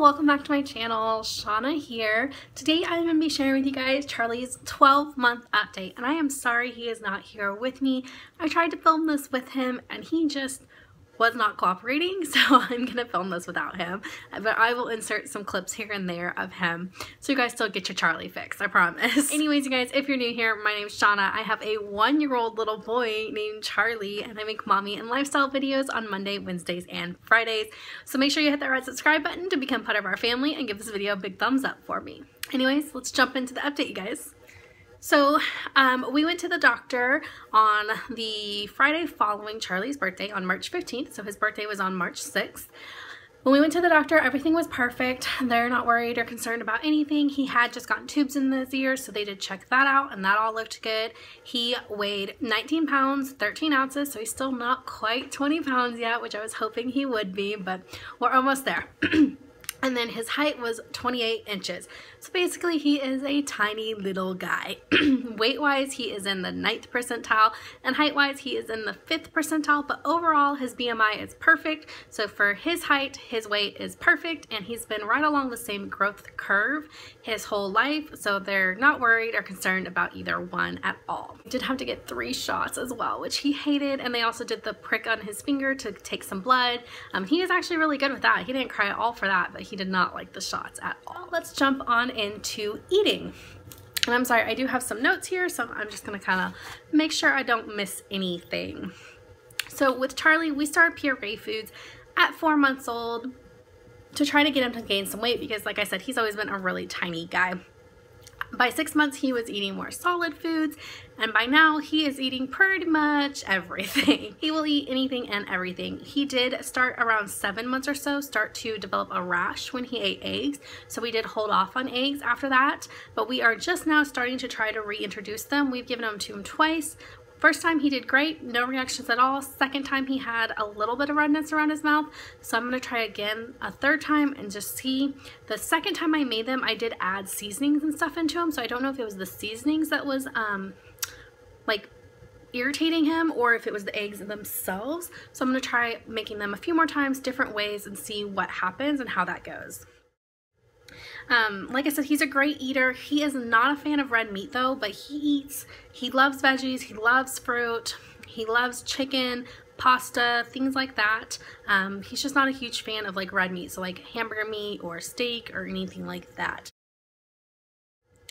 welcome back to my channel. Shauna here. Today I'm going to be sharing with you guys Charlie's 12-month update, and I am sorry he is not here with me. I tried to film this with him and he just was not cooperating, so I'm gonna film this without him, but I will insert some clips here and there of him so you guys still get your Charlie fix, I promise. Anyways, you guys, if you're new here, my name's Shauna. I have a 1-year-old little boy named Charlie, and I make mommy and lifestyle videos on Monday, Wednesdays, and Fridays, so make sure you hit that red subscribe button to become part of our family and give this video a big thumbs up for me. Anyways, let's jump into the update, you guys. So we went to the doctor on the Friday following Charlie's birthday on March 15th. So his birthday was on March 6th. When we went to the doctor, everything was perfect. They're not worried or concerned about anything. He had just gotten tubes in his ears, so they did check that out, and that all looked good. He weighed 19 pounds, 13 ounces, so he's still not quite 20 pounds yet, which I was hoping he would be, but we're almost there. And then his height was 28 inches. So basically he is a tiny little guy. Weight-wise, he is in the 9th percentile, and height-wise, he is in the 5th percentile, but overall his BMI is perfect. So for his height, his weight is perfect, and he's been right along the same growth curve his whole life, so they're not worried or concerned about either one at all. He did have to get 3 shots as well, which he hated, and they also did the prick on his finger to take some blood. He was actually really good with that. He didn't cry at all for that, but he did not like the shots at all. Let's jump on into eating. And I'm sorry, I do have some notes here, so I'm just gonna kind of make sure I don't miss anything. So with Charlie, we started puree foods at 4 months old to try to get him to gain some weight because, like I said, he's always been a really tiny guy. By 6 months, he was eating more solid foods, and by now, he is eating pretty much everything. He will eat anything and everything. He did start around 7 months or so, start to develop a rash when he ate eggs, so we did hold off on eggs after that, but we are just now starting to try to reintroduce them. We've given them to him twice. First time he did great, no reactions at all. Second time he had a little bit of redness around his mouth, so I'm gonna try again a third time and just see. The second time I made them, I did add seasonings and stuff into them, so I don't know if it was the seasonings that was like irritating him or if it was the eggs themselves. So I'm gonna try making them a few more times, different ways, and see what happens and how that goes. Like I said, he's a great eater. He is not a fan of red meat though, but he loves veggies, he loves fruit, he loves chicken, pasta, things like that. He's just not a huge fan of like red meat, so like hamburger meat or steak or anything like that.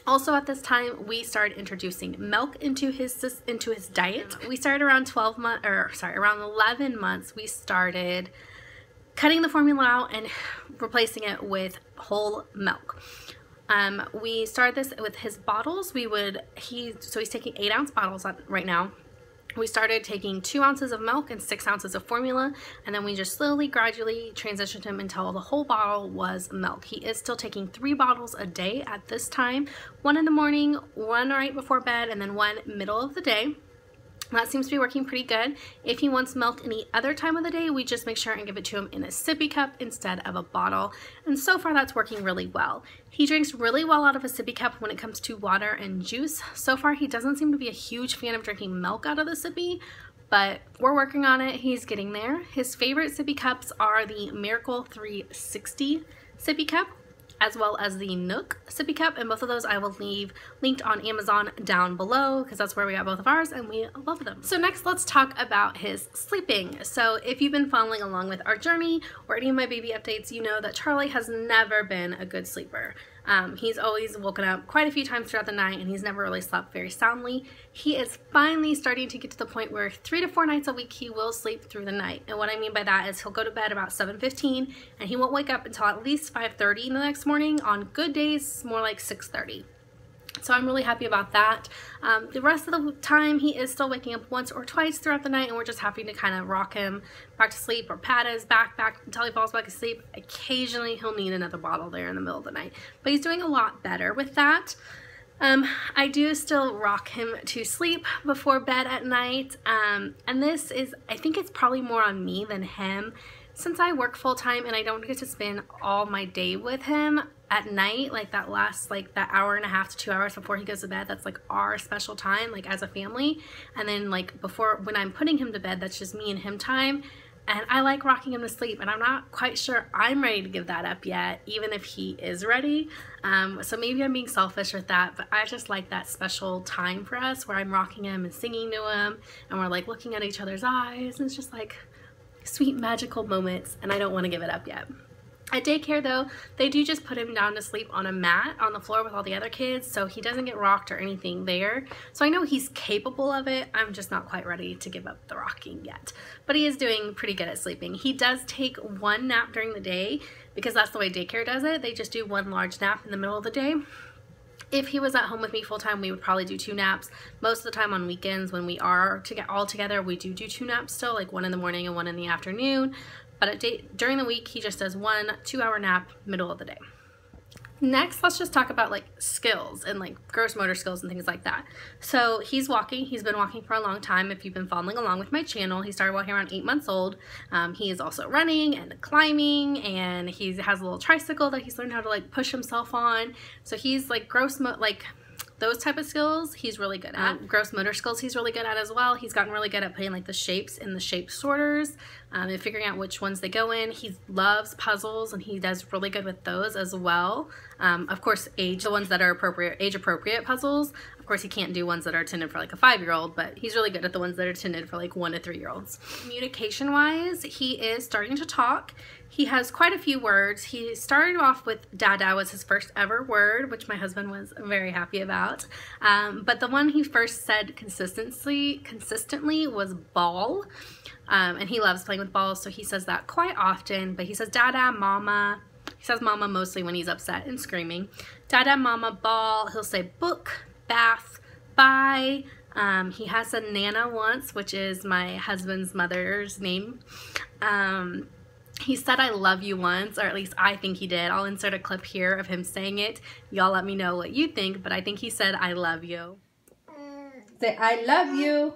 Also at this time, we started introducing milk into his diet. We started around around 11 months, we started cutting the formula out and replacing it with whole milk. We started this with his bottles. So he's taking 8-ounce bottles right now. We started taking 2 ounces of milk and 6 ounces of formula, and then we just slowly, gradually transitioned him until the whole bottle was milk. He is still taking 3 bottles a day at this time, 1 in the morning, 1 right before bed, and then 1 middle of the day. That seems to be working pretty good. If he wants milk any other time of the day, we just make sure and give it to him in a sippy cup instead of a bottle. And so far that's working really well. He drinks really well out of a sippy cup when it comes to water and juice. So far he doesn't seem to be a huge fan of drinking milk out of the sippy, but we're working on it. He's getting there. His favorite sippy cups are the Miracle 360 sippy cup, as well as the Nook sippy cup, and both of those I will leave linked on Amazon down below because that's where we got both of ours and we love them. So next, let's talk about his sleeping. So if you've been following along with our journey or any of my baby updates, you know that Charlie has never been a good sleeper. He's always woken up quite a few times throughout the night, and he's never really slept very soundly. He is finally starting to get to the point where 3 to 4 nights a week he will sleep through the night. And what I mean by that is he'll go to bed about 7:15 and he won't wake up until at least 5:30 the next morning. On good days, more like 6:30. So I'm really happy about that. The rest of the time he is still waking up once or twice throughout the night, and we're just happy to kind of rock him back to sleep or pat his back until he falls back asleep. Occasionally he'll need another bottle there in the middle of the night, but he's doing a lot better with that. I do still rock him to sleep before bed at night, and this is, I think it's probably more on me than him. Since I work full-time and I don't get to spend all my day with him at night, like that last, like that hour and a half to 2 hours before he goes to bed, that's like our special time, like as a family. And then like before, when I'm putting him to bed, that's just me and him time. And I like rocking him to sleep, and I'm not quite sure I'm ready to give that up yet, even if he is ready. So maybe I'm being selfish with that, but I just like that special time for us where I'm rocking him and singing to him, and we're like looking at each other's eyes, and it's just like sweet magical moments, and I don't want to give it up yet. At daycare though, they do just put him down to sleep on a mat on the floor with all the other kids, so he doesn't get rocked or anything there. So I know he's capable of it, I'm just not quite ready to give up the rocking yet. But he is doing pretty good at sleeping. He does take one nap during the day because that's the way daycare does it. They just do one large nap in the middle of the day. If he was at home with me full time, we would probably do 2 naps. Most of the time on weekends when we are all together, we do 2 naps still, like 1 in the morning and 1 in the afternoon. But during the week, he just does 1 2-hour nap middle of the day. Next, let's just talk about like skills and like gross motor skills and things like that. So he's walking. He's been walking for a long time. If you've been following along with my channel, he started walking around 8 months old. He is also running and climbing, and he has a little tricycle that he's learned how to like push himself on. So he's like those type of skills he's really good at. Gross motor skills he's really good at as well. He's gotten really good at putting like the shapes in the shape sorters and figuring out which ones they go in. He loves puzzles, and he does really good with those as well. Of course, the ones that are age appropriate puzzles. Of course, he can't do ones that are intended for like a 5-year-old, but he's really good at the ones that are intended for like 1 to 3-year-olds. Communication wise, he is starting to talk. He has quite a few words. He started off with Dada was his first ever word, which my husband was very happy about. But the one he first said consistently was ball. And he loves playing with balls, so he says that quite often. But he says Dada, Mama. He says Mama mostly when he's upset and screaming. Dada, Mama, ball. He'll say book, bath, bye. He has said Nana once, which is my husband's mother's name. He said I love you once, or at least I think he did. I'll insert a clip here of him saying it. Y'all let me know what you think, but I think he said I love you. Say I love you.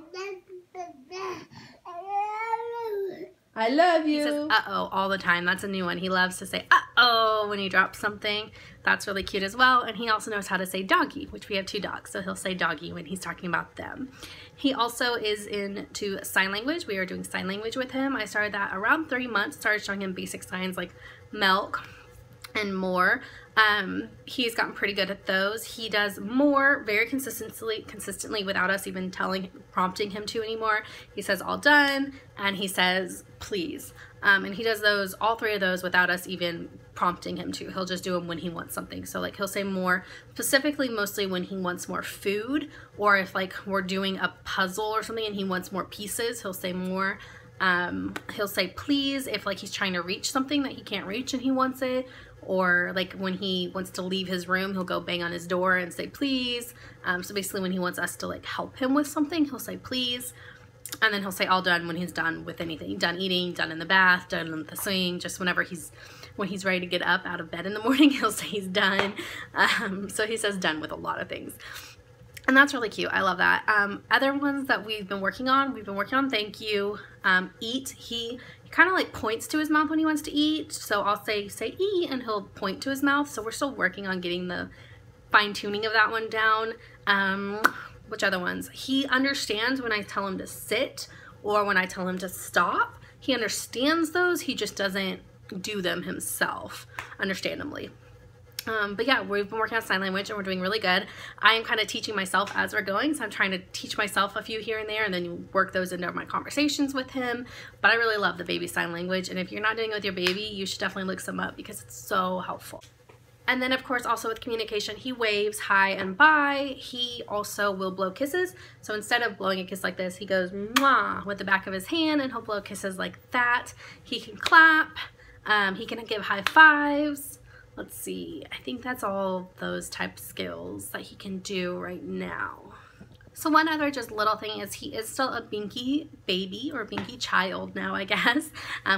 I love you. He says uh-oh all the time. That's a new one. He loves to say uh-oh when he drops something. That's really cute as well. And he also knows how to say doggy, which we have 2 dogs, so he'll say doggy when he's talking about them. He also is into sign language. We are doing sign language with him. I started that around 3 months, started showing him basic signs like milk and more. He's gotten pretty good at those. He does more very consistently without us even prompting him to anymore. He says all done, and he says please. And he does those, all 3 of those, without us even prompting him to. He'll just do them when he wants something. So like he'll say more, specifically mostly when he wants more food, or if like we're doing a puzzle or something and he wants more pieces, he'll say more. He'll say please if like he's trying to reach something that he can't reach and he wants it, or like when he wants to leave his room, he'll go bang on his door and say please. So basically when he wants us to like help him with something, he'll say please. And then he'll say all done when he's done with anything. Done eating, done in the bath, done in the swing, just when he's ready to get up out of bed in the morning, he'll say he's done. So he says done with a lot of things. And that's really cute. I love that. Other ones that we've been working on thank you. Eat. He kind of like points to his mouth when he wants to eat. So I'll say eat, and he'll point to his mouth. So we're still working on getting the fine tuning of that one down. Which other ones? He understands when I tell him to sit or when I tell him to stop. He understands those. He just doesn't do them himself, understandably. But yeah, we've been working on sign language and we're doing really good. I am kind of teaching myself as we're going, so I'm trying to teach myself a few here and there and then you work those into my conversations with him. But I really love the baby sign language, and if you're not doing it with your baby, you should definitely look some up because it's so helpful. And then of course also with communication, he waves hi and bye. He also will blow kisses. So instead of blowing a kiss like this, he goes mwah with the back of his hand, and he'll blow kisses like that. He can clap. He can give high fives. Let's see, I think that's all those type skills that he can do right now. So one other just little thing is he is still a binky baby, or binky child now, I guess.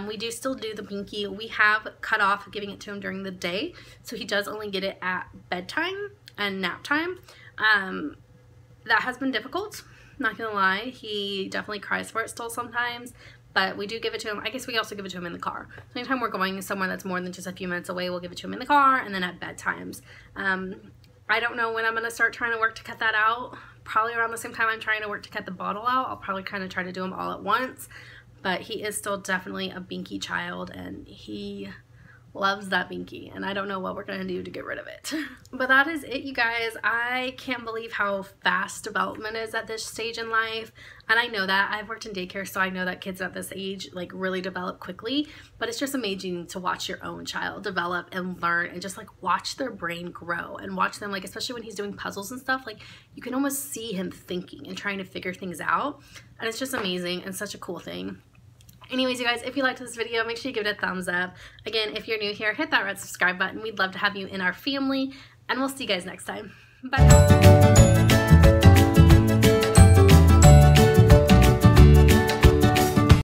We do still do the binky. We have cut off giving it to him during the day, so he does only get it at bedtime and nap time. That has been difficult, not gonna lie. He definitely cries for it still sometimes, but we do give it to him. I guess we also give it to him in the car. So anytime we're going somewhere that's more than just a few minutes away, we'll give it to him in the car, and then at bedtimes. I don't know when I'm gonna start trying to work to cut that out. Probably around the same time I'm trying to work to cut the bottle out. I'll probably kind of try to do them all at once. but he is still definitely a binky child, and he loves that binky, and I don't know what we're gonna do to get rid of it. But that is it, you guys. I can't believe how fast development is at this stage in life, and I know that. I've worked in daycare, so I know that kids at this age like really develop quickly, but it's just amazing to watch your own child develop and learn, and just like watch their brain grow and watch them, like especially when he's doing puzzles and stuff, like you can almost see him thinking and trying to figure things out, and it's just amazing and such a cool thing. Anyways, you guys, if you liked this video, make sure you give it a thumbs up. Again, if you're new here, hit that red subscribe button. We'd love to have you in our family, and we'll see you guys next time. Bye.